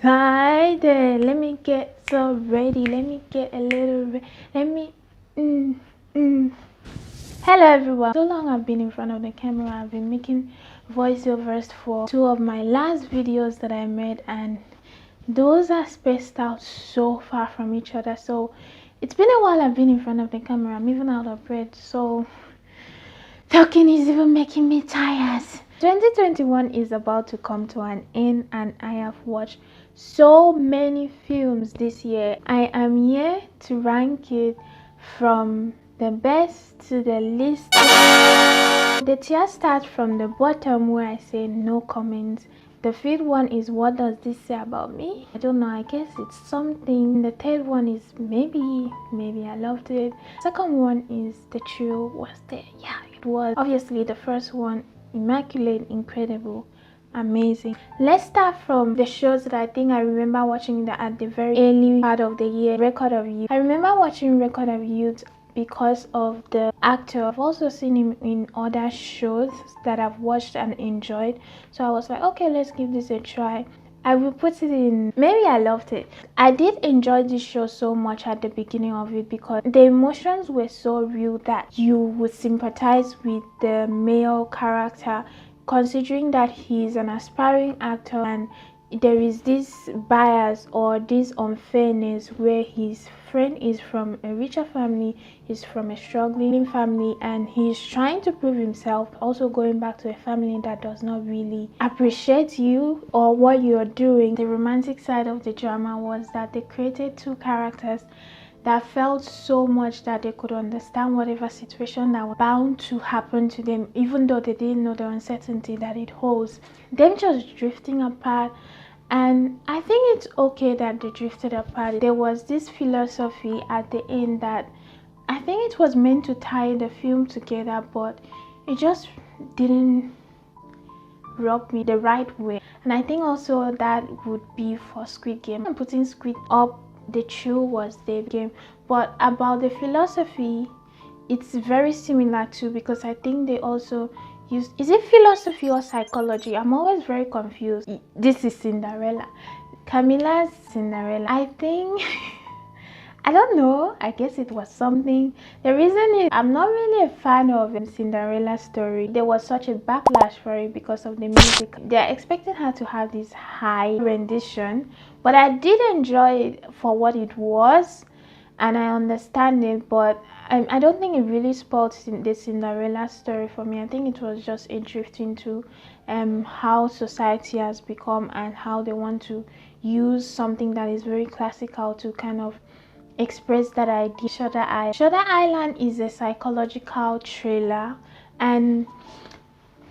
excited. Let me get so ready. Let me get a little let me Hello everyone. So long I've been in front of the camera. I've been making voiceovers for two of my last videos that I made, and those are spaced out so far from each other. So it's been a while I've been in front of the camera. I'm even out of breath, so talking is even making me tired. 2021 is about to come to an end, and I have watched so many films this year. I am here to rank it from the best to the least. The tier starts from the bottom, where I say no comments. The fifth one is what does this say about me? I don't know, I guess it's something. The third one is maybe I loved it. Second one is the thrill was there. Yeah, it was. Obviously the first one, immaculate, incredible, amazing. Let's start from the shows that I think I remember watching at the very early part of the year. Record of Youth. I remember watching Record of Youth because of the actor. I've also seen him in other shows that I've watched and enjoyed, so I was like, okay, let's give this a try. I will put it in maybe I loved it. I did enjoy this show so much at the beginning of it because the emotions were so real that you would sympathize with the male character, considering that he's an aspiring actor and there is this bias or this unfairness where his friend is from a richer family, he's from a struggling family, and he's trying to prove himself, also going back to a family that does not really appreciate you or what you're doing. The romantic side of the drama was that they created two characters that felt so much that they could understand whatever situation that was bound to happen to them, even though they didn't know the uncertainty that it holds. Them just drifting apart, and I think it's okay that they drifted apart. There was this philosophy at the end that I think it was meant to tie the film together, but it just didn't rub me the right way. And I think also that would be for Squid Game. I'm putting Squid up. The chill was the game, but about the philosophy, it's very similar too, because I think they also use, is it philosophy or psychology? I'm always very confused. This is Cinderella, Camila's Cinderella, I think. I don't know, I guess it was something. The reason is I'm not really a fan of Cinderella's story. There was such a backlash for it because of the music. They're expecting her to have this high rendition, but I did enjoy it for what it was, and I understand it, but I don't think it really spoiled the Cinderella story for me. I think it was just a drift into how society has become and how they want to use something that is very classical to kind of express that idea. Shutter Island. Shutter Island is a psychological thriller, and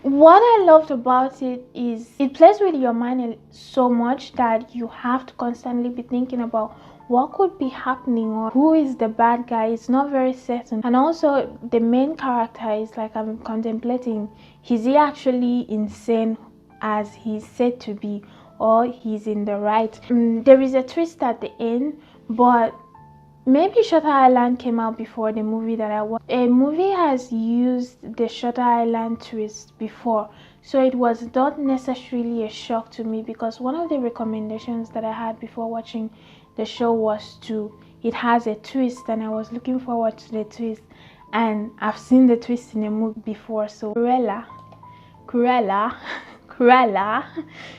what I loved about it is it plays with your mind so much that you have to constantly be thinking about what could be happening or who is the bad guy. It's not very certain, and also the main character is like, I'm contemplating, is he actually insane as he's said to be, or he's in the right? There is a twist at the end, but maybe Shutter Island came out before the movie that I watched. A movie has used the Shutter Island twist before, so it was not necessarily a shock to me, because one of the recommendations that I had before watching the show was it has a twist, and I was looking forward to the twist, and I've seen the twist in a movie before. So Cruella.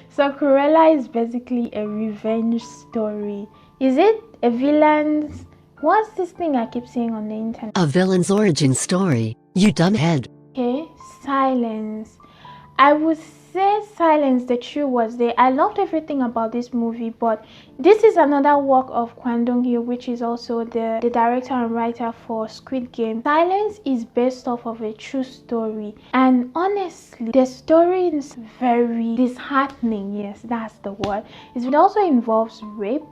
So Cruella is basically a revenge story. Is it a villain's, what's this thing I keep saying on the internet? A villain's origin story, you dumbhead. Okay, Silence. I would say Silence, the truth was there. I loved everything about this movie, but this is another work of Kwon Dong-hyo, which is also the director and writer for Squid Game. Silence is based off of a true story, and honestly, the story is very disheartening. Yes, that's the word. It also involves rape.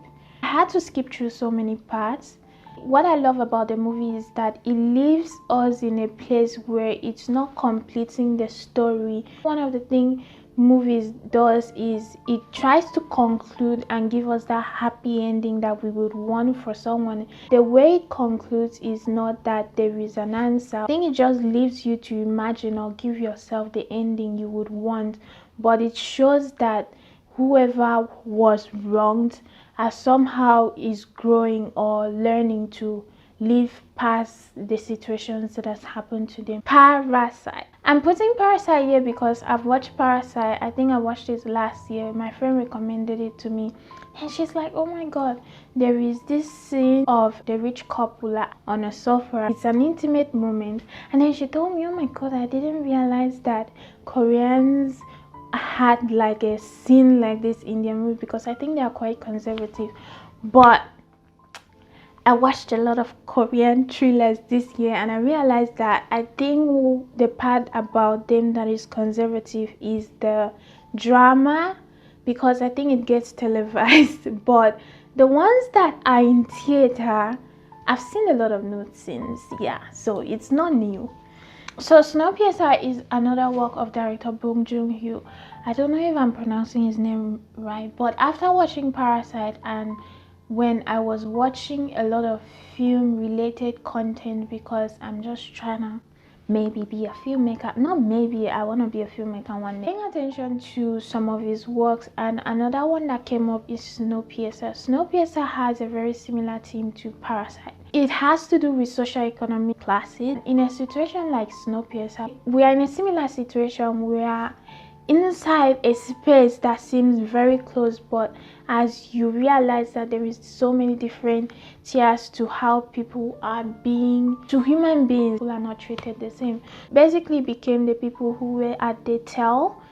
I had to skip through so many parts. What I love about the movie is that it leaves us in a place where it's not completing the story. One of the things movies does is it tries to conclude and give us that happy ending that we would want for someone. The way it concludes is not that there is an answer. I think it just leaves you to imagine or give yourself the ending you would want, but it shows that whoever was wronged somehow is growing or learning to live past the situations that has happened to them. Parasite. I'm putting Parasite here because I've watched Parasite. I think I watched it last year. My friend recommended it to me and she's like, oh my god, there is this scene of the rich couple on a sofa. It's an intimate moment. And then she told me, oh my god, I didn't realize that Koreans had like a scene like this in their movie, because I think they are quite conservative. But I watched a lot of Korean thrillers this year and I realized that I think the part about them that is conservative is the drama, because I think it gets televised. But the ones that are in theater, I've seen a lot of nude scenes, yeah, so it's not new. So Snowpiercer is another work of director Bong Joon-ho. I don't know if I'm pronouncing his name right, but after watching Parasite and when I was watching a lot of film related content, because I'm just trying to maybe be a filmmaker, not maybe, I want to be a filmmaker one day, paying attention to some of his works, and another one that came up is Snowpiercer. Snowpiercer has a very similar theme to Parasite. It has to do with socioeconomic classes. In a situation like Snowpiercer, we are in a similar situation where inside a space that seems very close, but as you realize that there is so many different tiers to how people are being, to human beings, people are not treated the same. Basically became the people who were at the tail,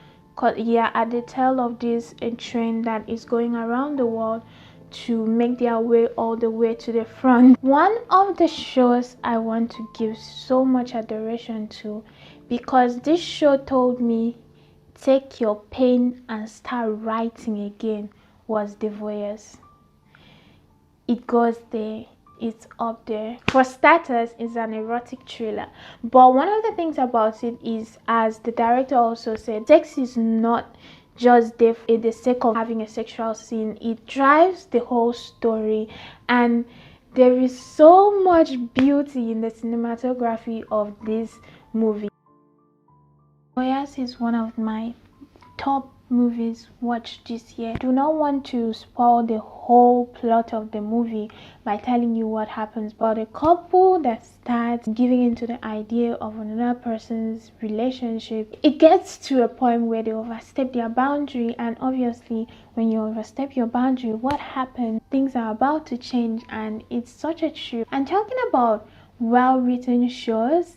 at the tail of this train that is going around the world to make their way all the way to the front. One of the shows I want to give so much adoration to, because this show told me take your pain and start writing again, was The Voyeurs. It goes there, it's up there. For starters, it's an erotic thriller, but one of the things about it is, as the director also said, sex is not just there for the sake of having a sexual scene. It drives the whole story, and there is so much beauty in the cinematography of this movie. Voyeurs is one of my top movies watched this year. I do not want to spoil the whole plot of the movie by telling you what happens, but a couple that starts giving into the idea of another person's relationship, it gets to a point where they overstep their boundary, and obviously when you overstep your boundary, what happens? Things are about to change, and it's such a trip. And talking about well-written shows,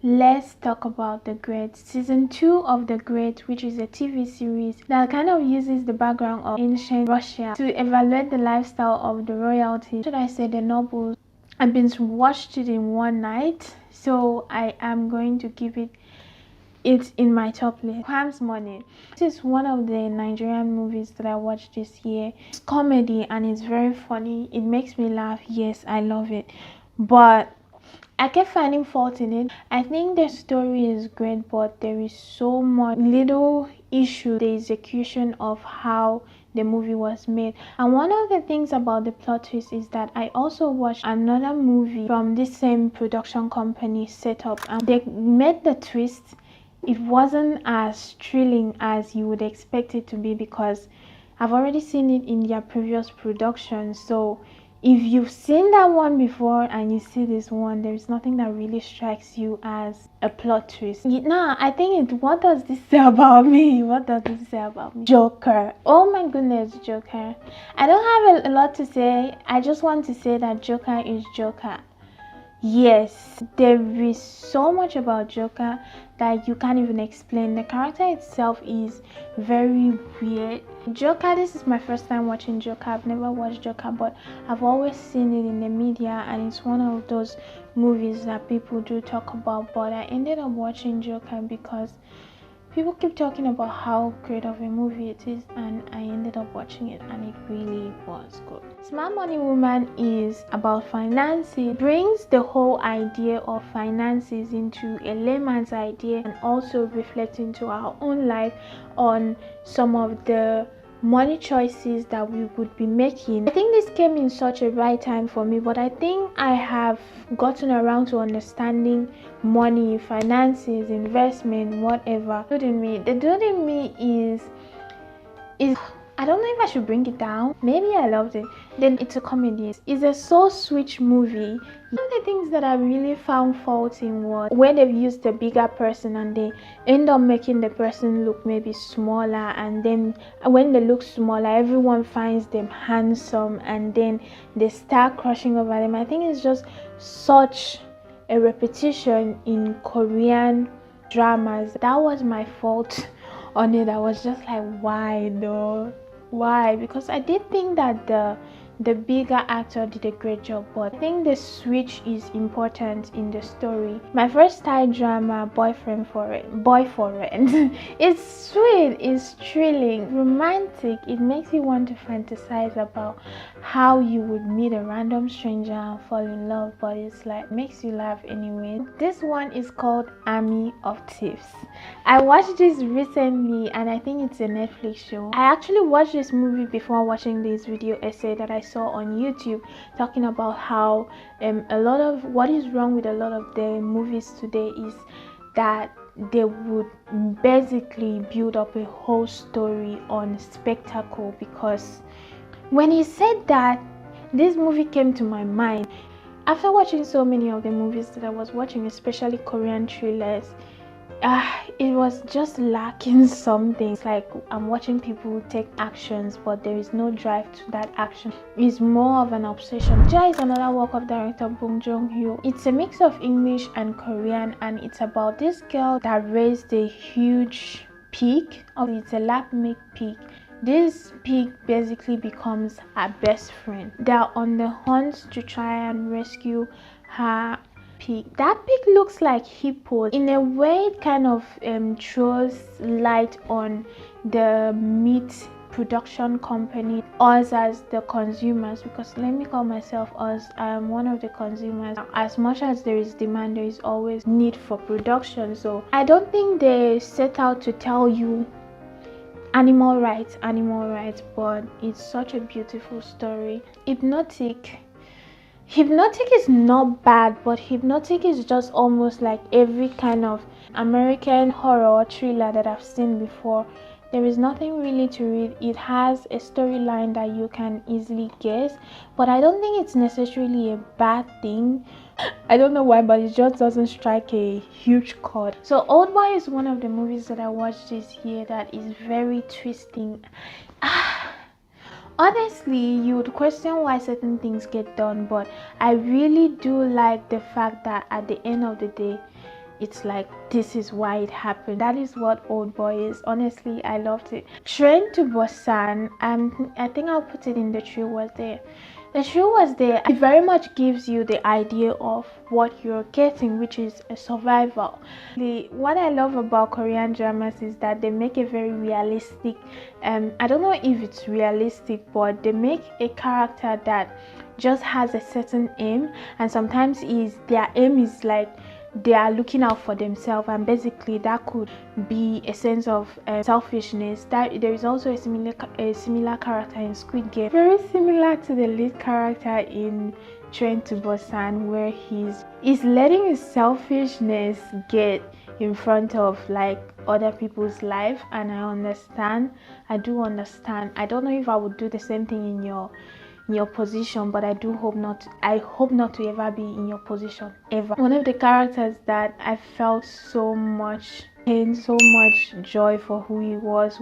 let's talk about The Great. Season 2 of The Great, which is a TV series that kind of uses the background of ancient Russia to evaluate the lifestyle of the royalty, should I say the nobles. I've been watched it in one night, so I am going to give it in my top list. Quam's Money. This is one of the Nigerian movies that I watched this year. It's comedy and it's very funny. It makes me laugh. Yes, I love it, but I kept finding fault in it. I think the story is great, but there is so much little issue, the execution of how the movie was made. And one of the things about the plot twist is that I also watched another movie from this same production company setup, and they made the twist. It wasn't as thrilling as you would expect it to be, because I've already seen it in their previous production. So if you've seen that one before and you see this one, there's nothing that really strikes you as a plot twist. Nah, I think what does this say about me? What does this say about me? Joker. Oh my goodness, Joker. I don't have a lot to say. I just want to say that Joker is Joker. Yes, there is so much about Joker that you can't even explain. The character itself is very weird. Joker, this is my first time watching Joker. I've never watched Joker, but I've always seen it in the media, and it's one of those movies that people do talk about. But I ended up watching Joker because people keep talking about how great of a movie it is, and I ended up watching it, and it really was good. Smart Money Woman is about finances. It brings the whole idea of finances into a layman's idea, and also reflects into our own life on some of the money choices that we would be making. I think this came in such a right time for me, but I think I have gotten around to understanding money, finances, investment, whatever. The dude in me is I don't know if I should bring it down. Maybe I loved it. Then it's a comedy. It's a soul switch movie. One of the things that I really found fault in was when they've used the bigger person and they end up making the person look maybe smaller, and then when they look smaller, everyone finds them handsome and then they start crushing over them. I think it's just such a repetition in Korean dramas. That was my fault on it. I was just like, why though? Why? Because I did think that the bigger actor did a great job, but I think the switch is important in the story. My first Thai drama, Boy for Rent. It's sweet, it's thrilling, romantic. It makes you want to fantasize about how you would meet a random stranger and fall in love, but it's like makes you laugh anyway. This one is called Army of Thieves. I watched this recently and I think it's a Netflix show. I actually watched this movie before watching this video essay that I saw on YouTube talking about how a lot of what is wrong with a lot of the movies today is that they would basically build up a whole story on spectacle. Because when he said that, this movie came to my mind after watching so many of the movies that I was watching, especially Korean thrillers. It was just lacking something. It's like I'm watching people take actions, but there is no drive to that action. It's more of an obsession. Ja is another work of director Bong Joon-ho. It's a mix of English and Korean, and it's about this girl that raised a huge pig. It's a lab made pig. This pig basically becomes her best friend. They're on the hunt to try and rescue her pig. That pig looks like hippo. In a way, it kind of throws light on the meat production company, us as the consumers, because let me call myself us, I am one of the consumers. As much as there is demand, there is always need for production. So I don't think they set out to tell you animal rights, but it's such a beautiful story. Hypnotic is not bad, but Hypnotic is just almost like every kind of American horror thriller that I've seen before. There is nothing really to read. It has a storyline that you can easily guess, but I don't think it's necessarily a bad thing. I don't know why, but it just doesn't strike a huge chord. So Oldboy is one of the movies that I watched this year that is very twisting. Honestly, you would question why certain things get done, but I really do like the fact that at the end of the day, it's like this is why it happened. That is what Oldboy is. Honestly, I loved it. Train to Busan, and I think I'll put it in the tree was there. The show was there. It very much gives you the idea of what you're getting, which is a survival. What I love about Korean dramas is that they make a very realistic, I don't know if it's realistic, but they make a character that just has a certain aim, and sometimes their aim is like they are looking out for themselves, and basically that could be a sense of selfishness. That there is also a similar character in Squid Game, very similar to the lead character in Train to Busan, where he's letting his selfishness get in front of like other people's life. And I do understand. I don't know if I would do the same thing in your position, but I hope not to ever be in your position ever. One of the characters that I felt so much pain, so much joy for who he was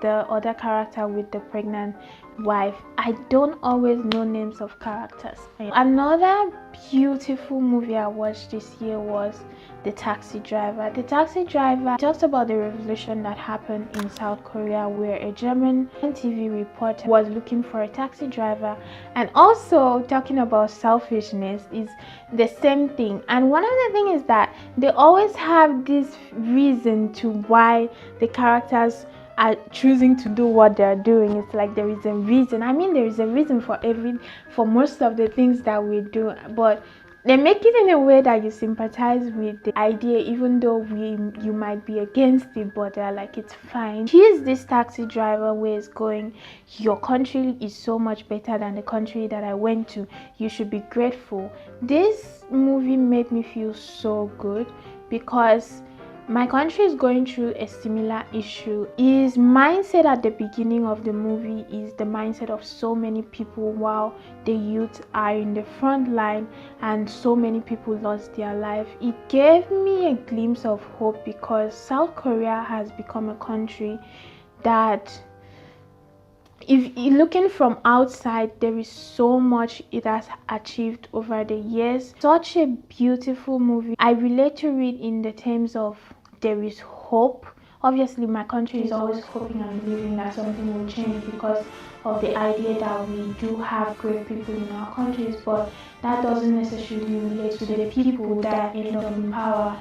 the other character with the pregnant wife. I don't always know names of characters. Another beautiful movie I watched this year was The Taxi Driver. The Taxi Driver talks about the revolution that happened in South Korea, where a German TV reporter was looking for a taxi driver, and also talking about selfishness is the same thing. And one of the things is that they always have this reason to why the characters are choosing to do what they're doing. It's like there is a reason. I mean, there is a reason for most of the things that we do, but they make it in a way that you sympathize with the idea, even though you might be against it, but they're like, it's fine. Here's this taxi driver where it's going, your country is so much better than the country that I went to. You should be grateful. This movie made me feel so good because My country is going through a similar issue. His mindset at the beginning of the movie is the mindset of so many people while the youth are in the front line and so many people lost their life. It gave me a glimpse of hope because South Korea has become a country that, if you're looking from outside, there is so much it has achieved over the years. Such a beautiful movie. I relate to it in the terms of there is hope. Obviously, my country is always hoping and believing that something will change because of the idea that we do have great people in our countries, but that doesn't necessarily relate to the people that end up in power.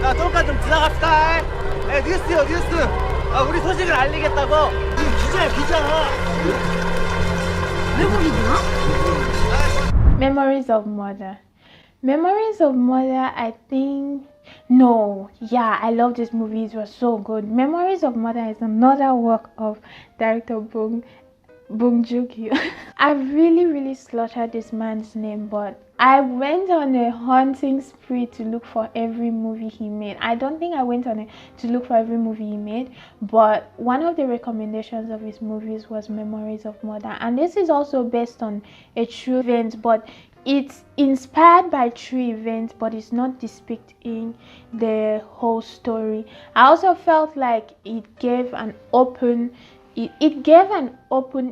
야, 똥간 좀 지나갑시다. 에, 뉴스요, 뉴스. 아, 우리 소식을 알리겠다고. 기자야, 기자. Memories of Mother. Memories of Mother, I think. No, yeah, I love this movie. It was so good. Memories of Mother is another work of director Bong Joon-ho. I really slaughtered this man's name, but I went on a hunting spree to look for every movie he made. I don't think I went on to look for every movie he made, but one of the recommendations of his movies was Memories of Mother, and this is also based on a true event, but it's inspired by true events, but it's not depicting the whole story. I also felt like it gave an open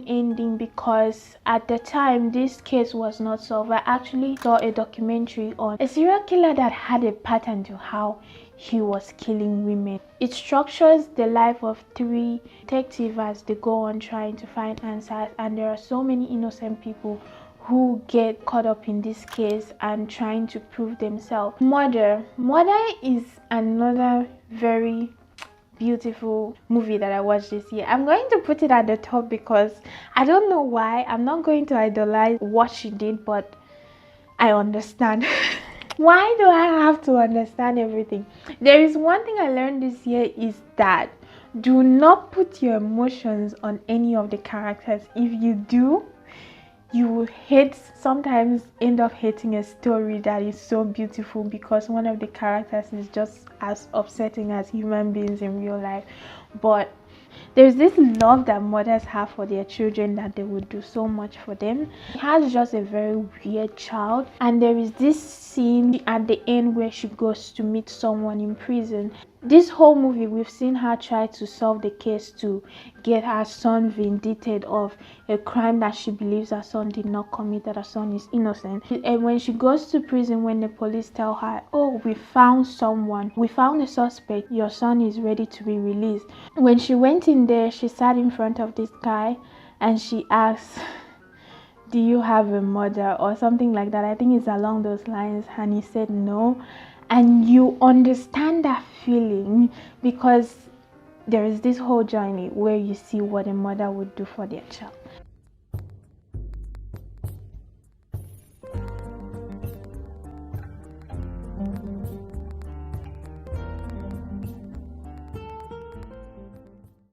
ending because at the time this case was not solved. I actually saw a documentary on a serial killer that had a pattern to how he was killing women. It structures the life of 3 detectives as they go on trying to find answers, and there are so many innocent people who get caught up in this case and trying to prove themselves. Mother is another very beautiful movie that I watched this year. I'm going to put it at the top because I don't know why. I'm not going to idolize what she did, but I understand. Why do I have to understand everything? There is one thing I learned this year is that do not put your emotions on any of the characters. If you do, you will sometimes end up hating a story that is so beautiful because one of the characters is just as upsetting as human beings in real life. But there's this love that mothers have for their children that they would do so much for them. She has just a very weird child, and there is this scene at the end where she goes to meet someone in prison. This whole movie, we've seen her try to solve the case to get her son vindicated of a crime that she believes her son did not commit, that her son is innocent. And when she goes to prison, when the police tell her, oh, we found a suspect, your son is ready to be released. When she went in there, she sat in front of this guy and she asked, do you have a mother, or something like that? I think it's along those lines. And he said no. And you understand that feeling because there is this whole journey where you see what a mother would do for their child.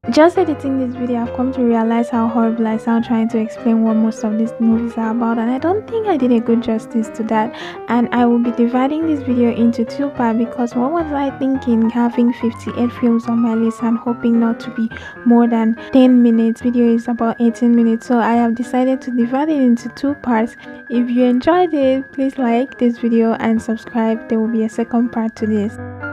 Just editing this video, I've come to realize how horrible I sound trying to explain what most of these movies are about, and I don't think I did a good justice to that. And I will be dividing this video into 2 parts because what was I thinking having 58 films on my list and hoping not to be more than 10 minutes. Video is about 18 minutes, so I have decided to divide it into 2 parts. If you enjoyed it, please like this video and subscribe. There will be a second part to this.